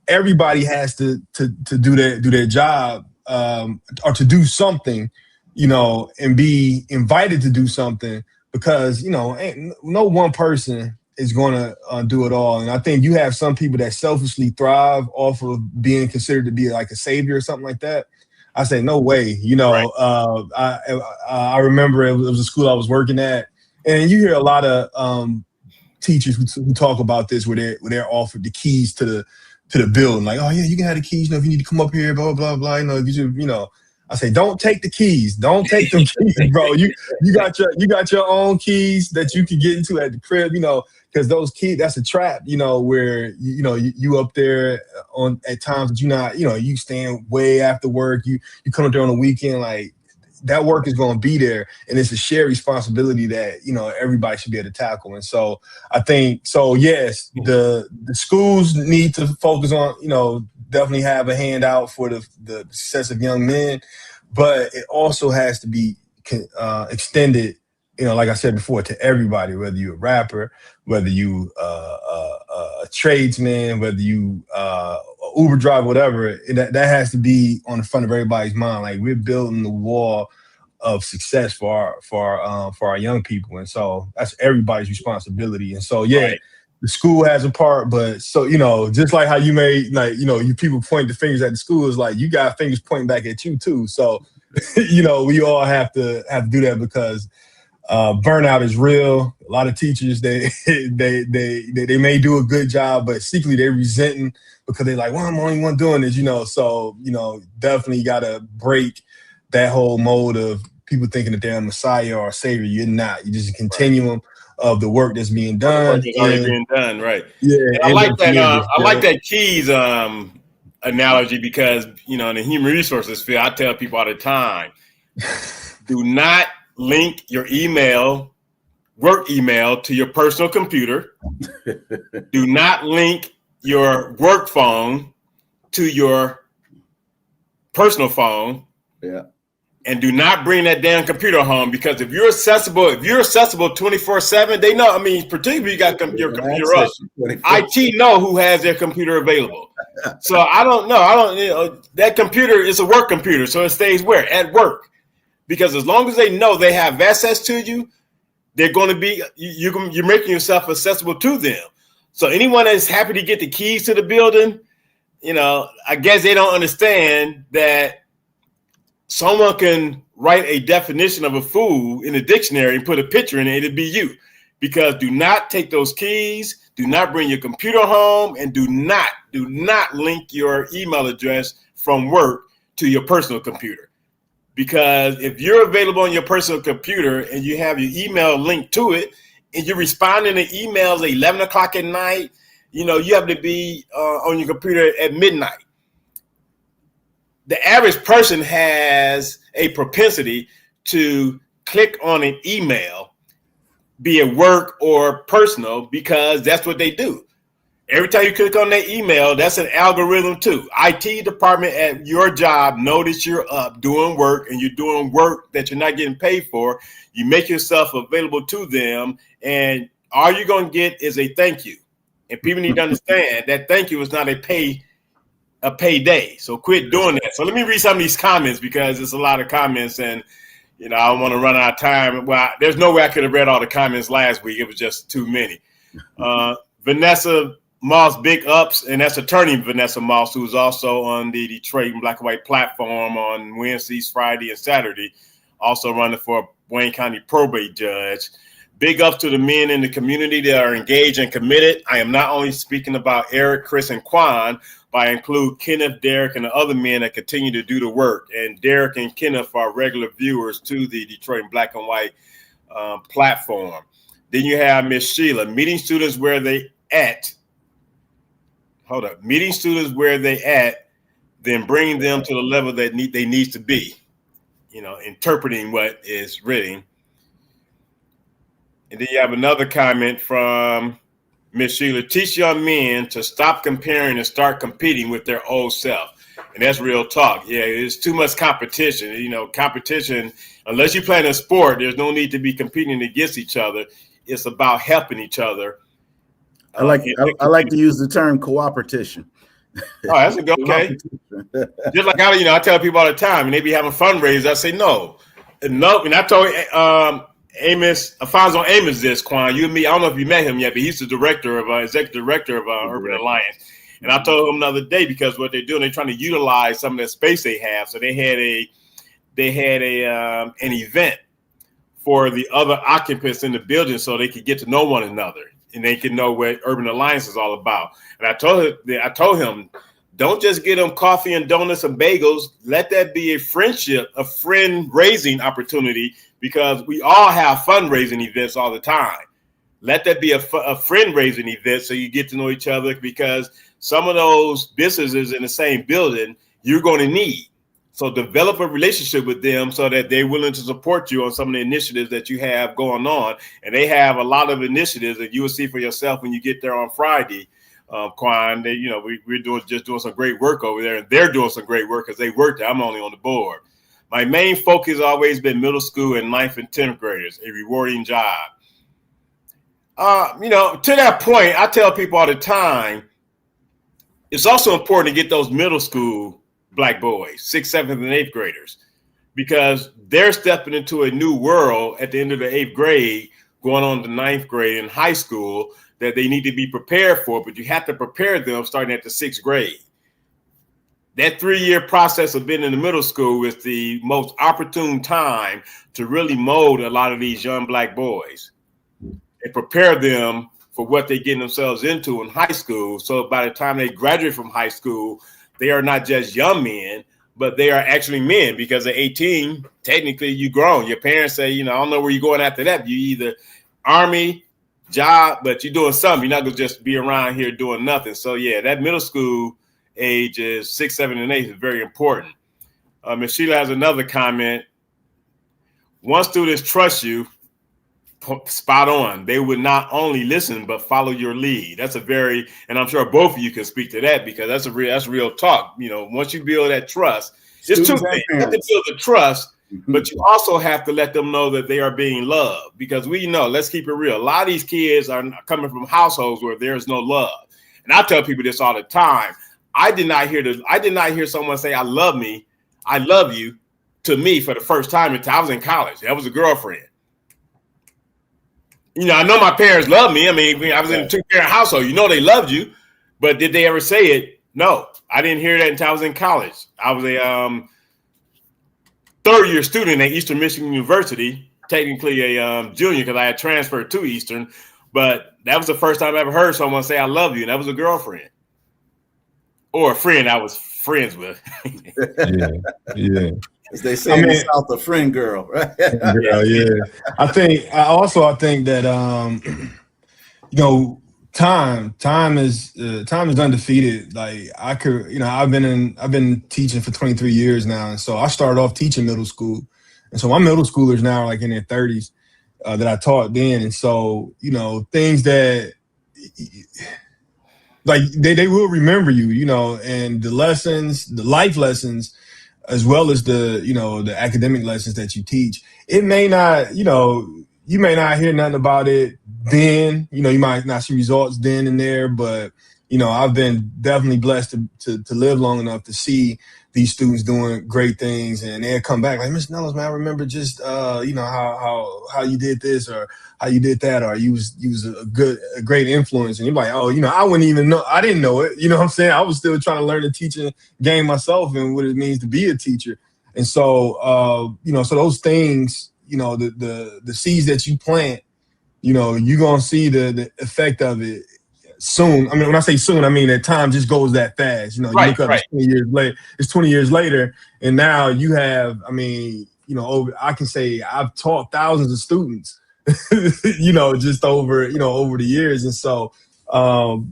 everybody has to do their job or to do something, you know, and be invited to do something because you know, no one person is going to do it all. And I think you have some people that selfishly thrive off of being considered to be like a savior or something like that. I say, no way. You know, right. I remember it was a school I was working at, and you hear a lot of teachers who talk about this, where they're offered the keys to the building, like, oh yeah, you can have the keys. You know, if you need to come up here, blah blah blah. You know, you know. I say, don't take the keys. Don't take them keys, bro. You got your own keys that you can get into at the crib. You know, because those keys, that's a trap. You know, where you up there on at times that you're not. You know, you staying way after work. You come up there on the weekend, like that work is going to be there, and it's a shared responsibility that you know everybody should be able to tackle. And so I think so. Yes, the schools need to focus on definitely have a handout for the success of young men, but it also has to be extended. You know, like I said before, to everybody, whether you're a rapper, whether you a tradesman, whether you Uber driver, whatever, that has to be on the front of everybody's mind. Like we're building the wall of success for our young people, and so that's everybody's responsibility. And so, yeah, right. The school has a part, but so just like how you made you people point the fingers at the school, is like you got fingers pointing back at you too. So, we all have to do that because burnout is real. A lot of teachers they may do a good job, but secretly they're resenting because they're like, well, I'm the only one doing this, So definitely got to break that whole mode of people thinking that they're a messiah or a savior. You're not. You're just a continuum of the work that's being done. The work is already being done, right? Yeah, I like that. I like that keys analogy because in the human resources field, I tell people all the time, do not link your work email to your personal computer. Do not link your work phone to your personal phone. Yeah. And do not bring that damn computer home, because if you're accessible 24/7, they know. I mean, particularly you got your computer up. IT know who has their computer available. So I don't know. That computer is a work computer, so it stays where? At work. Because as long as they know they have access to you, they're going to be you're making yourself accessible to them. So anyone that's happy to get the keys to the building, I guess they don't understand that someone can write a definition of a food in a dictionary and put a picture in it, it'd be you. Because do not take those keys, do not bring your computer home, and do not link your email address from work to your personal computer. Because if you're available on your personal computer and you have your email linked to it, and you're responding to emails at 11 o'clock at night, you have to be on your computer at midnight. The average person has a propensity to click on an email, be it work or personal, because that's what they do. Every time you click on that email, that's an algorithm too. IT department at your job know that you're up doing work, and you're doing work that you're not getting paid for. You make yourself available to them, and all you're going to get is a thank you. And people need to understand that thank you is not a payday. So quit doing that. So let me read some of these comments, because there's a lot of comments, and I don't want to run out of time. Well, there's no way I could have read all the comments last week. It was just too many. Vanessa Moss, big ups, and that's attorney Vanessa Moss, who's also on the Detroit Black and White platform on Wednesdays, Friday, and Saturday, also running for Wayne County probate judge. Big ups to the men in the community that are engaged and committed. I am not only speaking about Eric, Chris, and Quan, but I include Kenneth, Derek, and the other men that continue to do the work. And Derek and Kenneth are regular viewers to the Detroit Black and White platform. Then you have Miss Sheila, meeting students where they at. Meeting students where they at, then bringing them to the level that they need to be, interpreting what is written. And then you have another comment from Miss Sheila, teach young men to stop comparing and start competing with their old self. And that's real talk. Yeah, it's too much competition. Competition, unless you play in a sport, there's no need to be competing against each other. It's about helping each other. I like to use the term coopetition. Oh, that's a good, okay. Just like I tell people all the time, and they be having fundraisers. I say no. And I told Alfonso Amos this, Quan. You and me, I don't know if you met him yet, but he's the executive director of Urban Alliance. And I told him the other day, because what they're doing, they're trying to utilize some of that space they have. So they had an event for the other occupants in the building, so they could get to know one another, and they can know what Urban Alliance is all about. And I told him, don't just get them coffee and donuts and bagels. Let that be a friendship, a friend-raising opportunity, because we all have fundraising events all the time. Let that be a friend-raising event, so you get to know each other, because some of those businesses in the same building you're going to need. So develop a relationship with them so that they're willing to support you on some of the initiatives that you have going on. And they have a lot of initiatives that you will see for yourself when you get there on Friday. Quan, we're doing some great work over there, and they're doing some great work because they work there. I'm only on the board. My main focus has always been middle school and 9th and 10th graders, a rewarding job. To that point, I tell people all the time, it's also important to get those middle school Black boys, 6th, 7th, and 8th graders, because they're stepping into a new world at the end of the 8th grade, going on to 9th grade in high school, that they need to be prepared for, but you have to prepare them starting at the 6th grade. That 3-year process of being in the middle school is the most opportune time to really mold a lot of these young Black boys and prepare them for what they're getting themselves into in high school. So by the time they graduate from high school, they are not just young men, but they are actually men, because at 18, technically you grown. Your parents say, I don't know where you're going after that. You either army, job, but you're doing something. You're not going to just be around here doing nothing. So yeah, that middle school age is 6, 7, and 8 is very important. Ms. Sheila has another comment. Once students trust you, spot on. They would not only listen, but follow your lead. That's and I'm sure both of you can speak to that, because that's real talk. Once you build that trust, it's two things. You have to build the trust, but you also have to let them know that they are being loved, because we know, let's keep it real, a lot of these kids are coming from households where there's no love. And I tell people this all the time. I did not hear someone say, I love you to me for the first time until I was in college. That was a girlfriend. I know my parents loved me. I mean, I was in a 2-parent household. They loved you, but did they ever say it? No, I didn't hear that until I was in college. I was third-year student at Eastern Michigan University, technically a junior because I had transferred to Eastern, but that was the first time I ever heard someone say "I love you," and that was a girlfriend or a friend I was friends with. Yeah. As they say in the South, a friend girl, right? Girl, yeah. I think that time is undefeated. Like I could, I've been teaching for 23 years now, and so I started off teaching middle school, and so my middle schoolers now are like in their 30s that I taught then, and so things that like they will remember you, and the lessons, the life lessons, as well as the academic lessons that you teach. It may not, you may not hear nothing about it then, you might not see results then and there, but I've been definitely blessed to live long enough to see these students doing great things, and they'll come back like, Mr. Neloms, man, I remember just how you did this or how you did that, or you was a great influence, and you're like, oh, I wouldn't even know, I didn't know it, what I'm saying? I was still trying to learn the teaching game myself and what it means to be a teacher, and so so those things, the seeds that you plant, you're gonna see the effect of it soon. I mean, when I say soon, I mean that time just goes that fast. You look up, it's 20 years later. It's 20 years later, and now you have. I mean, I can say I've taught thousands of students. Just over the years, and so all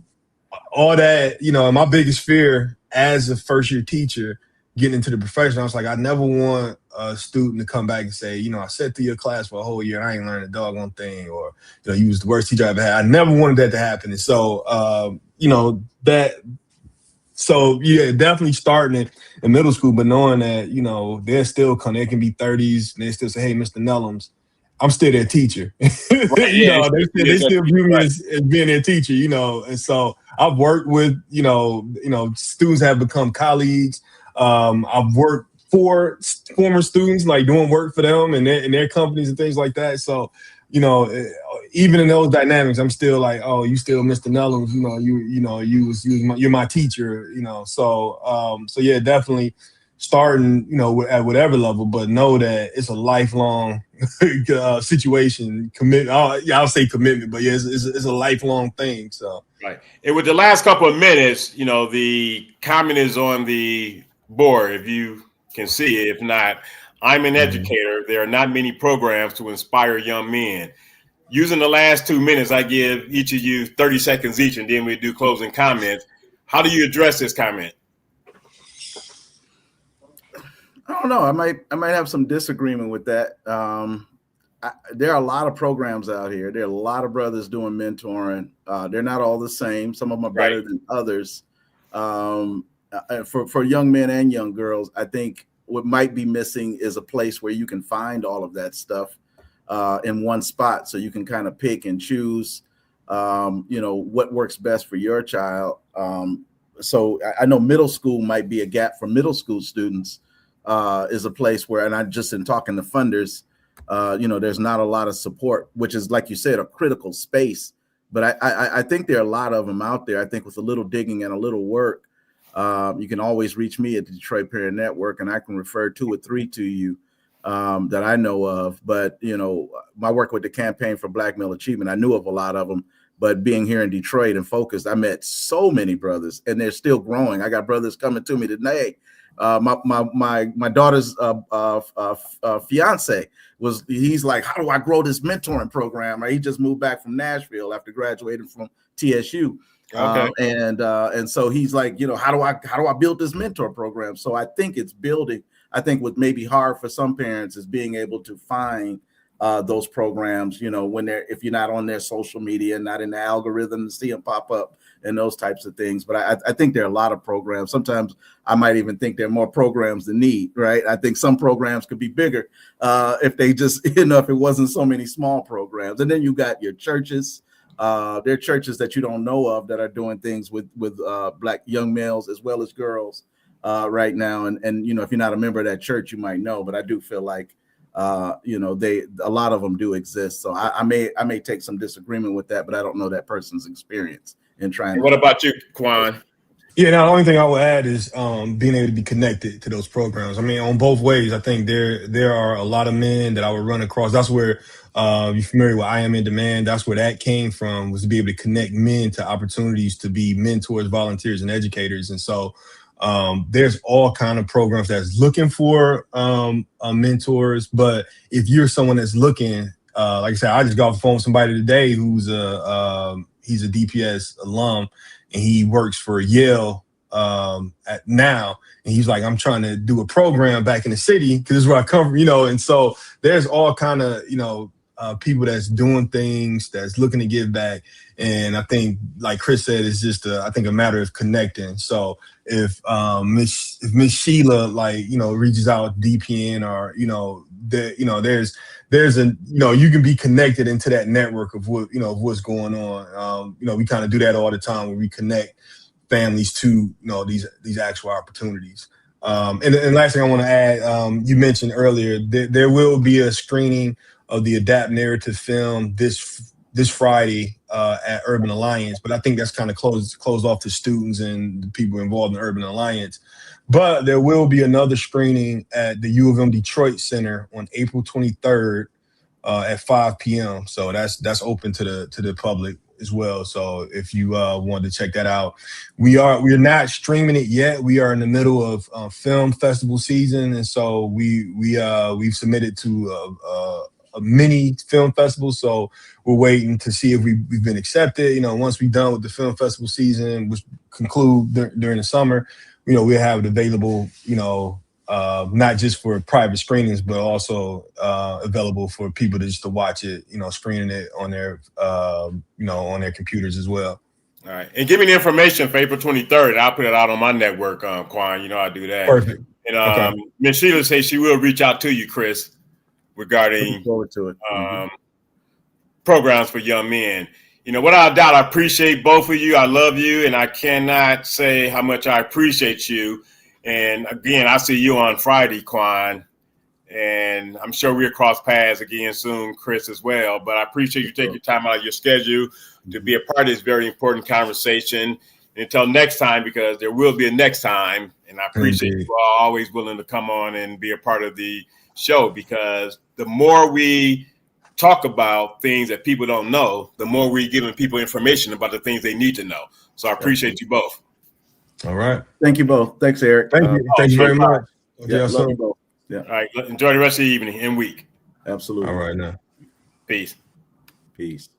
that. My biggest fear as a first year teacher getting into the profession, I was like, I never want a student to come back and say, I sat through your class for a whole year and I ain't learned a doggone thing, or you was the worst teacher I ever had. I never wanted that to happen. And so definitely starting in middle school, but knowing that they're still come, they can be 30s and they still say, hey, Mr. Neloms, I'm still their teacher. Right, they still view me as being their teacher, and so I've worked with students have become colleagues. I've worked for former students, like doing work for them and their companies and things like that. So, even in those dynamics, I'm still like, oh, you still Mr. Neloms, you're my teacher, So yeah, definitely starting, at whatever level, but know that it's a lifelong situation. I'll say commitment, but yeah, it's a lifelong thing. So right. And with the last couple of minutes, the comment is on the board, if you can see it. If not, I'm an educator. There are not many programs to inspire young men. Using the last 2 minutes, I give each of you 30 seconds each, and then we do closing comments. How do you address this comment? I don't know. I might have some disagreement with that. There are a lot of programs out here. There are a lot of brothers doing mentoring. They're not all the same. Some of them are better than others. For young men and young girls, I think what might be missing is a place where you can find all of that stuff in one spot, so you can kind of pick and choose, what works best for your child. So I know middle school might be a gap for middle school students. Is a place where, and I just in talking to funders, there's not a lot of support, which is, like you said, a critical space. But I think there are a lot of them out there. I think with a little digging and a little work, you can always reach me at the Detroit Parent Network, and I can refer 2 or 3 to you that I know of. But, my work with the Campaign for Black Male Achievement, I knew of a lot of them. But being here in Detroit and focused, I met so many brothers, and they're still growing. I got brothers coming to me today. My daughter's fiance he's like, how do I grow this mentoring program? Right? He just moved back from Nashville after graduating from TSU. Okay. And so he's like, how do I build this mentor program? So I think it's building. I think what may be hard for some parents is being able to find those programs, if you're not on their social media, not in the algorithm to see them pop up and those types of things. But I think there are a lot of programs. Sometimes I might even think there are more programs than need, right? I think some programs could be bigger if they just, if it wasn't so many small programs. And then you got your churches. There are churches that you don't know of that are doing things with Black young males as well as girls right now. And if you're not a member of that church, you might know. But I do feel like a lot of them do exist. So I may take some disagreement with that, but I don't know that person's experience in trying. What about you, Quan? Yeah, now the only thing I would add is being able to be connected to those programs. I mean, on both ways, I think there are a lot of men that I would run across. That's where you're familiar with I Am in Demand. That's where that came from, was to be able to connect men to opportunities to be mentors, volunteers, and educators. And so there's all kind of programs that's looking for mentors. But if you're someone that's looking, like I said, I just got off the phone with somebody today who's he's a DPS alum, and he works for Yale at now. And he's like, I'm trying to do a program back in the city because this is where I come from, And so there's all kind of, people that's doing things, that's looking to give back. And I think, like Chris said, it's just, I think, a matter of connecting. So if Miss Sheila, reaches out DPN or, there's a, you can be connected into that network of what, of what's going on. We kind of do that all the time where we connect families to, these actual opportunities. And last thing I want to add, you mentioned earlier, there will be a screening of the Adapt narrative film this Friday at Urban Alliance, but I think that's kind of closed off to students and the people involved in Urban Alliance. But there will be another screening at the U of M Detroit Center on April 23rd at 5 p.m. So that's open to the public as well. So if you want to check that out, we're not streaming it yet. We are in the middle of film festival season, and so we've submitted to a mini film festival. So we're waiting to see if we've been accepted. Once we're done with the film festival season, which conclude during the summer, we'll have it available, not just for private screenings, but also available for people to watch it, screening it on their, on their computers as well. All right. And give me the information for April 23rd. I'll put it out on my network, Quan. I do that. Perfect. And Okay. Ms. Sheila says she will reach out to you, Chris, regarding Looking forward to it. Programs for young men. Without a doubt, I appreciate both of you. I love you, and I cannot say how much I appreciate you. And again, I'll see you on Friday, Quan, and I'm sure we'll cross paths again soon, Chris, as well. But I appreciate you taking your time out of your schedule to be a part of this very important conversation. And until next time, because there will be a next time, and I appreciate you all always willing to come on and be a part of the show, because the more we talk about things that people don't know, the more we're giving people information about the things they need to know. So I appreciate you both. All right. Thank you both. Thanks, Eric. Thank you. Thank you very much. Yeah, love you both. Yeah. All right. Enjoy the rest of the evening and week. Absolutely. All right now. Peace. Peace.